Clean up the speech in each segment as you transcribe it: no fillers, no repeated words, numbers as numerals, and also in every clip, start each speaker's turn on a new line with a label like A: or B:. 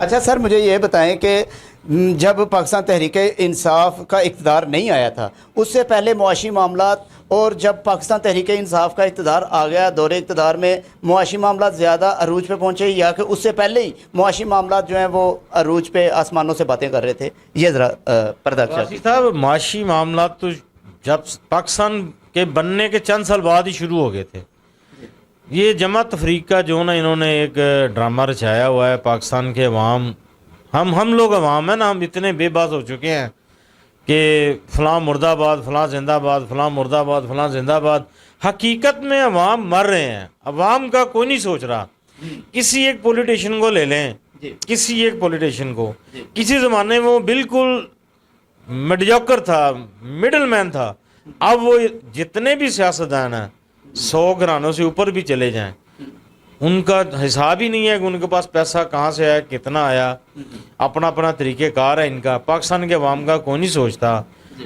A: اچھا سر مجھے یہ بتائیں کہ جب پاکستان تحریک انصاف کا اقتدار نہیں آیا تھا اس سے پہلے معاشی معاملات اور جب پاکستان تحریک انصاف کا اقتدار آ گیا دور اقتدار میں معاشی معاملات زیادہ عروج پہ پہنچے یا کہ اس سے پہلے ہی معاشی معاملات جو ہیں وہ عروج پہ آسمانوں سے باتیں کر رہے تھے؟ یہ ذرا پردہ
B: واسی صاحب معاشی معاملات تو جب پاکستان کے بننے کے چند سال بعد ہی شروع ہو گئے تھے. یہ جماعت تفریق کا جو نا انہوں نے ایک ڈرامہ رچایا ہوا ہے پاکستان کے عوام ہم لوگ عوام ہیں نا ہم اتنے بے باز ہو چکے ہیں کہ فلاں مرد آباد فلاں زندہ آباد فلاں مرد آباد فلاں زندہ آباد. حقیقت میں عوام مر رہے ہیں. عوام کا کوئی نہیں سوچ رہا. کسی ایک پولیٹیشین کو لے لیں کسی ایک پولیٹیشین کو کسی زمانے میں وہ بالکل میڈیوکر تھا مڈل مین تھا. اب وہ جتنے بھی سیاستدان ہیں 100 گھرانوں سے اوپر بھی چلے جائیں ان کا حساب ہی نہیں ہے کہ ان کے پاس پیسہ کہاں سے آیا کتنا آیا. اپنا اپنا طریقہ کار ہے ان کا. پاکستان کے عوام کا کوئی نہیں سوچتا.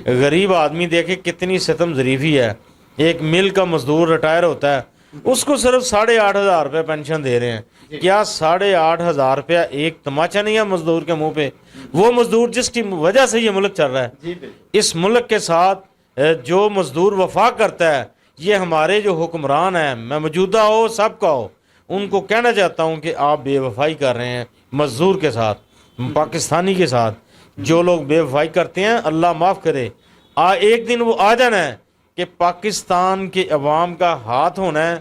B: غریب آدمی دیکھے کتنی ستم ظریفی ہے. ایک مل کا مزدور ریٹائر ہوتا ہے اس کو صرف 8,500 روپے پینشن دے رہے ہیں. کیا 8,500 روپیہ ایک تماچا نہیں ہے مزدور کے منہ پہ؟ وہ مزدور جس کی وجہ سے یہ ملک چل رہا ہے. اس ملک کے ساتھ جو مزدور وفا کرتا ہے یہ ہمارے جو حکمران ہیں میں موجودہ ہو سب کا ہو ان کو کہنا چاہتا ہوں کہ آپ بے وفائی کر رہے ہیں مزدور کے ساتھ پاکستانی کے ساتھ. جو لوگ بے وفائی کرتے ہیں اللہ معاف کرے ایک دن وہ آ جانا ہے کہ پاکستان کے عوام کا ہاتھ ہونا ہے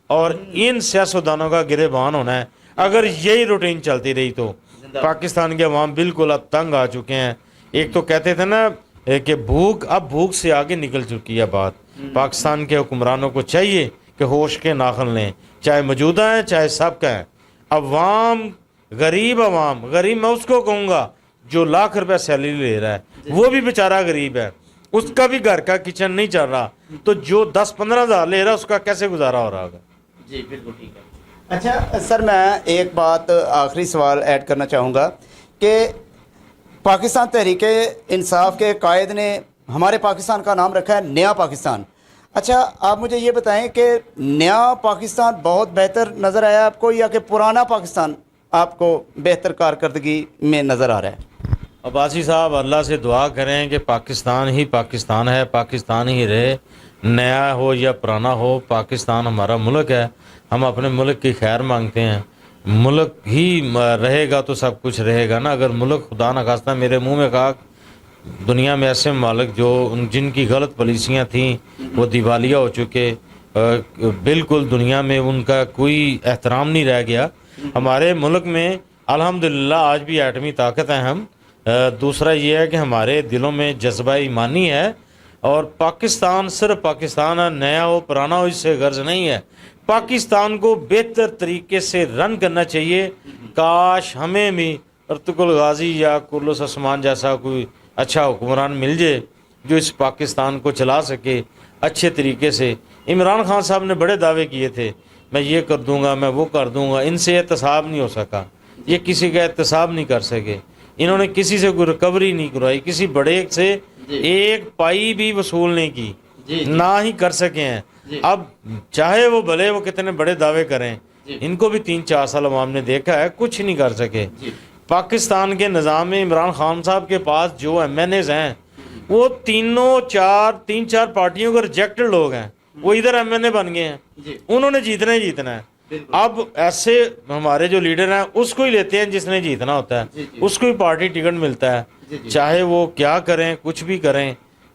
B: اور ان سیاستدانوں کا گریبان ہونا ہے. اگر یہی روٹین چلتی رہی تو پاکستان کے عوام بالکل اب تنگ آ چکے ہیں. ایک تو کہتے تھے نا کہ بھوک سے آگے نکل چکی ہے بات. پاکستان کے حکمرانوں کو چاہیے کہ ہوش کے ناخن لیں چاہے موجودہ ہیں چاہے سب کا ہیں. عوام غریب میں اس کو کہوں گا جو لاکھ روپے سیلری لے رہا ہے وہ بھی بیچارہ غریب ہے. اس کا بھی گھر کا کچن نہیں چل رہا تو جو 10-15 ہزار لے رہا اس کا کیسے گزارا ہو رہا ہوگا؟
A: جی بالکل ٹھیک ہے. اچھا سر میں ایک بات آخری سوال ایڈ کرنا چاہوں گا کہ پاکستان تحریک انصاف کے قائد نے ہمارے پاکستان کا نام رکھا ہے نیا پاکستان. اچھا آپ مجھے یہ بتائیں کہ نیا پاکستان بہت بہتر نظر آیا آپ کو یا کہ پرانا پاکستان آپ کو بہتر کارکردگی میں نظر آ رہا ہے؟
B: عباسی صاحب اللہ سے دعا کریں کہ پاکستان ہی پاکستان ہے پاکستان ہی رہے. نیا ہو یا پرانا ہو پاکستان ہمارا ملک ہے. ہم اپنے ملک کی خیر مانگتے ہیں. ملک ہی رہے گا تو سب کچھ رہے گا نا. اگر ملک خدا نخواستہ میرے منہ میں کہا دنیا میں ایسے ممالک جو جن کی غلط پالیسیاں تھیں وہ دیوالیہ ہو چکے بالکل دنیا میں ان کا کوئی احترام نہیں رہ گیا. ہمارے ملک میں الحمدللہ آج بھی ایٹمی طاقت ہیں ہم. دوسرا یہ ہے کہ ہمارے دلوں میں جذبہ ایمانی ہے اور پاکستان صرف پاکستان ہے. نیا ہو پرانا ہو اس سے غرض نہیں ہے. پاکستان کو بہتر طریقے سے رن کرنا چاہیے. کاش ہمیں بھی ارطغرل غازی یا کرلس عثمان جیسا کوئی اچھا حکمران مل جائے جو اس پاکستان کو چلا سکے اچھے طریقے سے. عمران خان صاحب نے بڑے دعوے کیے تھے میں یہ کر دوں گا میں وہ کر دوں گا. ان سے احتساب نہیں ہو سکا. یہ کسی کا احتساب نہیں کر سکے. انہوں نے کسی سے کوئی ریکوری نہیں کروائی. کسی بڑے سے ایک پائی بھی وصول نہیں کی نہ ہی کر سکے ہیں. اب چاہے وہ بھلے وہ کتنے بڑے دعوے کریں ان کو بھی 3-4 سال عوام نے دیکھا ہے کچھ نہیں کر سکے. پاکستان کے نظام میں عمران خان صاحب کے پاس جو ایم این ایز ہیں وہ 3-4 پارٹیوں کے ریجیکٹڈ لوگ ہیں. وہ ادھر ایم این اے بن گئے ہیں. انہوں نے جیتنا ہی جیتنا ہے. اب ایسے ہمارے جو لیڈر ہیں اس کو ہی لیتے ہیں جس نے جیتنا ہوتا ہے. اس کو ہی پارٹی ٹکٹ ملتا ہے چاہے وہ کیا کریں کچھ بھی کریں.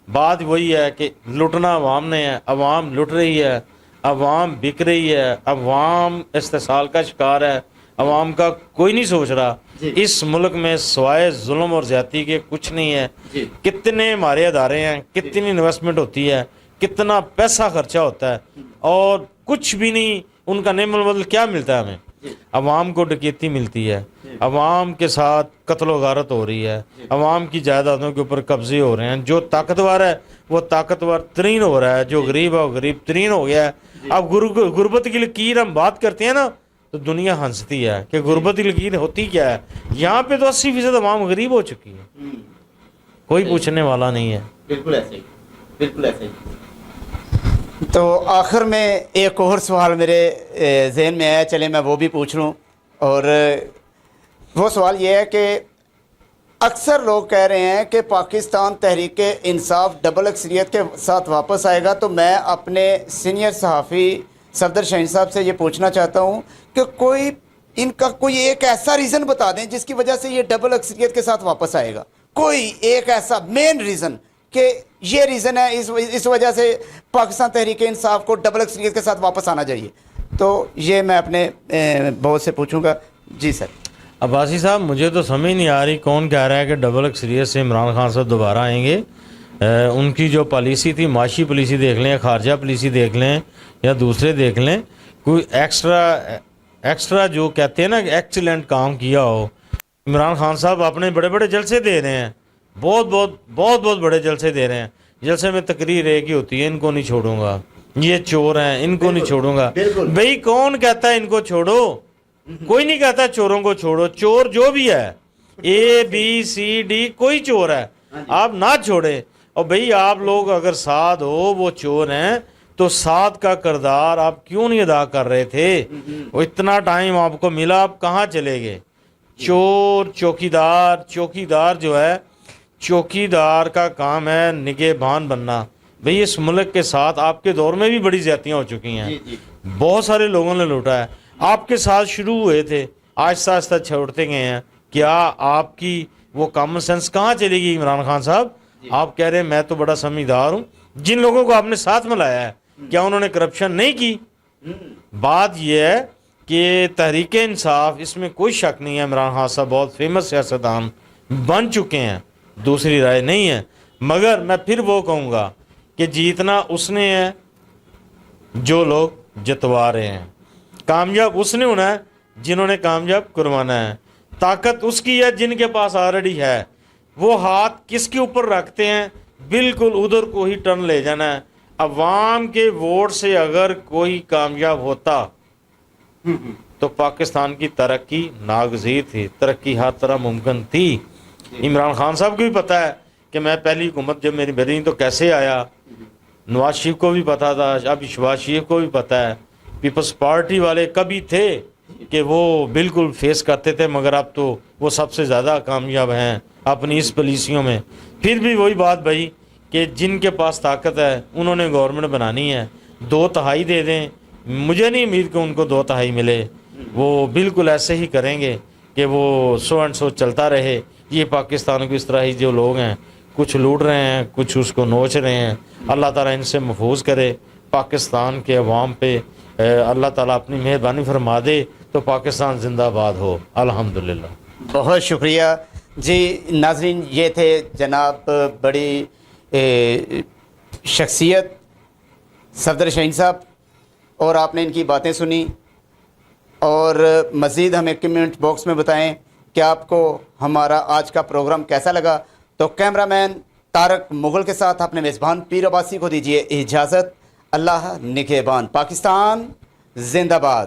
B: بات وہی ہے کہ لٹنا عوام نے ہے. عوام لٹ رہی ہے. عوام بک رہی ہے. عوام استحصال کا شکار ہے. عوام کا کوئی نہیں سوچ رہا. اس ملک میں سوائے ظلم اور زیادتی کے کچھ نہیں ہے. کتنے ہمارے ادارے ہیں کتنی انویسٹمنٹ ہوتی ہے کتنا پیسہ خرچہ ہوتا ہے اور کچھ بھی نہیں. ان کا نعم المدل کیا ملتا ہے ہمیں؟ عوام کو ڈکیتی ملتی ہے. عوام کے ساتھ قتل و غارت ہو رہی ہے. عوام کی جائیدادوں کے اوپر قبضے ہو رہے ہیں. جو طاقتور ہے وہ طاقتور ترین ہو رہا ہے. جو غریب ہے وہ غریب ترین ہو گیا ہے. اب غربت کی لکیر ہم بات کرتے ہیں نا تو دنیا ہنستی ہے کہ غربت کی لکیر ہوتی کیا ہے. یہاں پہ تو 80% عوام غریب ہو چکی ہے. کوئی پوچھنے والا نہیں ہے.
A: بالکل ایسے ہی بالکل ایسے ہی. تو آخر میں ایک اور سوال میرے ذہن میں آیا چلے میں وہ بھی پوچھ لوں. اور وہ سوال یہ ہے کہ اکثر لوگ کہہ رہے ہیں کہ پاکستان تحریک انصاف ڈبل اکثریت کے ساتھ واپس آئے گا، تو میں اپنے سینئر صحافی صفدر شاہین صاحب سے یہ پوچھنا چاہتا ہوں کہ ان کا کوئی ایک ایسا ریزن بتا دیں جس کی وجہ سے یہ ڈبل اکثریت کے ساتھ واپس آئے گا، کوئی ایک ایسا مین ریزن کہ یہ ریزن ہے، اس وجہ سے پاکستان تحریک انصاف کو ڈبل اکثریت کے ساتھ واپس آنا چاہیے. تو یہ میں اپنے بہت سے پوچھوں گا. جی سر.
B: عباسی صاحب مجھے تو سمجھ نہیں آ رہی کون کہہ رہا ہے کہ ڈبل اکثریت سے عمران خان صاحب دوبارہ آئیں گے. ان کی جو پالیسی تھی، معاشی پالیسی دیکھ لیں، خارجہ پالیسی دیکھ لیں یا دوسرے دیکھ لیں، کوئی ایکسٹرا جو کہتے ہیں نا کہ ایکسیلنٹ کام کیا ہو. عمران خان صاحب اپنے بڑے بڑے جلسے دے رہے ہیں، بہت بڑے جلسے دے رہے ہیں. جلسے میں تقریر ایک ہی ہوتی ہے، ان کو نہیں چھوڑوں گا، یہ چور ہیں، ان کو نہیں چھوڑوں گا. بھئی کون کہتا ہے ان کو چھوڑو؟ کوئی نہیں کہتا چوروں کو چھوڑو. چور جو بھی ہے ABCD کوئی چور ہے، آپ نہ چھوڑیں. اور بھئی آپ لوگ اگر ساتھ ہو، وہ چور ہیں تو ساتھ کا کردار آپ کیوں نہیں ادا کر رہے تھے؟ وہ اتنا ٹائم آپ کو ملا، آپ کہاں چلے گئے؟ چور چوکیدار جو ہے، چوکیدار کا کام ہے نگہبان بننا. بھئی اس ملک کے ساتھ آپ کے دور میں بھی بڑی زیادتیاں ہو چکی ہیں، بہت سارے لوگوں نے لوٹا ہے. آپ کے ساتھ شروع ہوئے تھے، آہستہ آہستہ چھوڑتے گئے ہیں. کیا آپ کی وہ کامن سینس کہاں چلے گی عمران خان صاحب؟ آپ کہہ رہے ہیں میں تو بڑا سمجھدار ہوں. جن لوگوں کو آپ نے ساتھ ملایا ہے، کیا انہوں نے کرپشن نہیں کی؟ بات یہ ہے کہ تحریک انصاف، اس میں کوئی شک نہیں ہے، عمران خان صاحب بہت فیمس سیاستدان بن چکے ہیں، دوسری رائے نہیں ہے. مگر میں پھر وہ کہوں گا کہ جیتنا اس نے ہے جو لوگ جتوا رہے ہیں، کامیاب اس نے ہونا ہے جنہوں نے کامیاب کروانا ہے. طاقت اس کی ہے جن کے پاس آلریڈی ہے. وہ ہاتھ کس کے اوپر رکھتے ہیں، بالکل ادھر کو ہی ٹرن لے جانا ہے. عوام کے ووٹ سے اگر کوئی کامیاب ہوتا تو پاکستان کی ترقی ناگزیر تھی، ترقی ہر طرح ممکن تھی. عمران خان صاحب کو بھی پتہ ہے کہ میں پہلی حکومت جب میری بنی تو کیسے آیا. نواز شریف کو بھی پتہ تھا، اب شہباز شریف کو بھی پتہ ہے. پیپلز پارٹی والے کبھی تھے کہ وہ بالکل فیس کرتے تھے، مگر اب تو وہ سب سے زیادہ کامیاب ہیں اپنی اس پالیسیوں میں. پھر بھی وہی بات بھائی کہ جن کے پاس طاقت ہے انہوں نے گورنمنٹ بنانی ہے. 2/3 دے دیں، مجھے نہیں امید کہ ان کو 2/3 ملے. وہ بالکل ایسے ہی کریں گے کہ وہ سو چلتا رہے. یہ پاکستان کو اس طرح ہی جو لوگ ہیں، کچھ لوٹ رہے ہیں، کچھ اس کو نوچ رہے ہیں. اللہ تعالیٰ ان سے محفوظ کرے. پاکستان کے عوام پہ اللہ تعالیٰ اپنی مہربانی فرما دے تو پاکستان زندہ باد ہو. الحمدللہ.
A: بہت شکریہ. جی ناظرین، یہ تھے جناب بڑی شخصیت صفدر شاہین صاحب، اور آپ نے ان کی باتیں سنی. اور مزید ہمیں کمنٹ باکس میں بتائیں کہ آپ کو ہمارا آج کا پروگرام کیسا لگا. تو کیمرہ مین طارق مغل کے ساتھ اپنے میزبان پیر عباسی کو دیجیے اجازت. اللہ نگہبان. پاکستان زندہ باد.